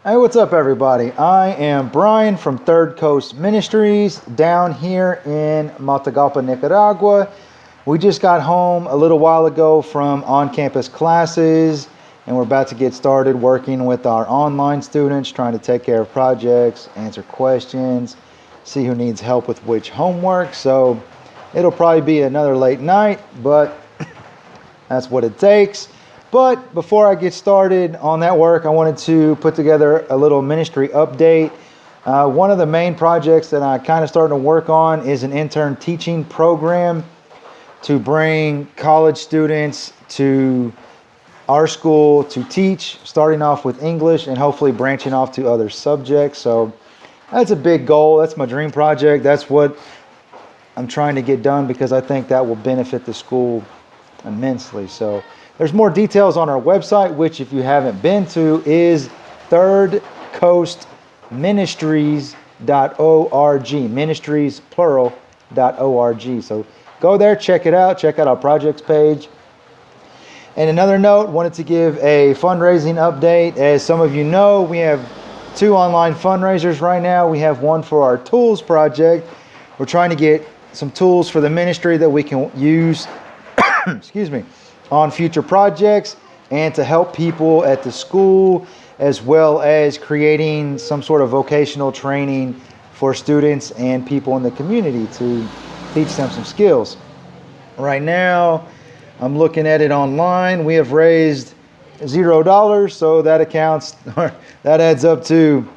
Hey, what's up, everybody? I am Brian from Third Coast Ministries down here in Matagalpa, Nicaragua. We just got home a little while ago from on-campus classes, and we're about to get started working with our online students, trying to take care of projects, answer questions, see who needs help with which homework. So it'll probably be another late night, but that's what it takes. But before I get started on that work, I wanted to put together a little ministry update. One of the main projects that I kind of starting to work on is an intern teaching program to bring college students to our school to teach, starting off with English and hopefully branching off to other subjects. So that's a big goal. That's my dream project. That's what I'm trying to get done because I think that will benefit the school immensely. So there's more details on our website, which if you haven't been to is thirdcoastministries.org, ministries plural.org. So go there, check it out, check out our projects page. And another note, wanted to give a fundraising update. As some of you know, we have 2 online fundraisers right now. We have one for our tools project. We're trying to get some tools for the ministry that we can use excuse me, on future projects and to help people at the school, as well as creating some sort of vocational training for students and people in the community to teach them some skills. Right now, I'm looking at it online. We have raised $0, so that adds up to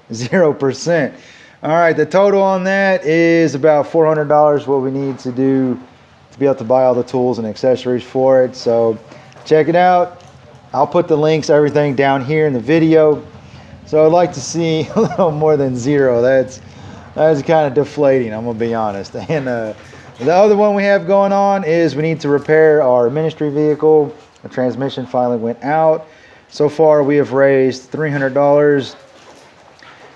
0%. All right, the total on that is about $400, what we need to do to be able to buy all the tools and accessories for it. So check it out. I'll put the links, everything down here in the video. So I'd like to see a little more than 0. That's kind of deflating, I'm gonna be honest. And the other one we have going on is we need to repair our ministry vehicle. The transmission finally went out. So far we have raised $300,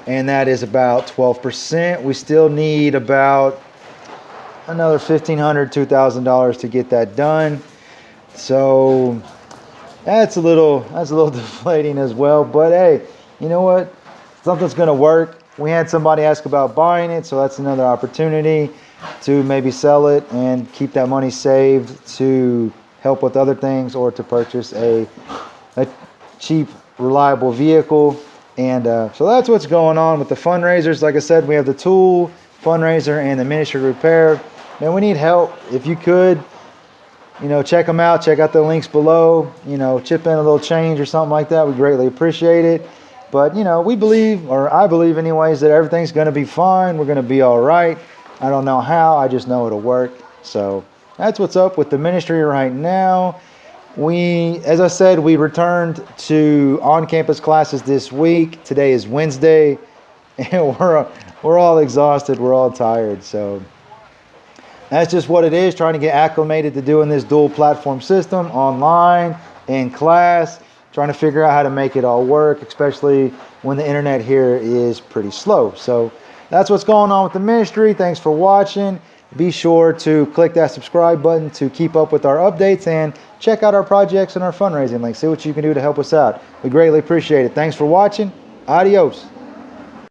and that is about 12%. We still need about another $1,500, $2,000 to get that done. So that's a little deflating as well. But hey, you know what? Something's going to work. We had somebody ask about buying it, so that's another opportunity to maybe sell it and keep that money saved to help with other things or to purchase a cheap, reliable vehicle. And so that's what's going on with the fundraisers. Like I said, we have the tool fundraiser and the ministry repair. Man, we need help. If you could, check them out. Check out the links below. Chip in a little change or something like that. We greatly appreciate it. But, we believe, or I believe anyways, that everything's going to be fine. We're going to be all right. I don't know how. I just know it'll work. So that's what's up with the ministry right now. As I said, we returned to on-campus classes this week. Today is Wednesday, and we're all exhausted. We're all tired. So that's just what it is, trying to get acclimated to doing this dual platform system, online, in class, trying to figure out how to make it all work, especially when the internet here is pretty slow. So that's what's going on with the ministry. Thanks for watching. Be sure to click that subscribe button to keep up with our updates and check out our projects and our fundraising links. See what you can do to help us out. We greatly appreciate it. Thanks for watching. Adios.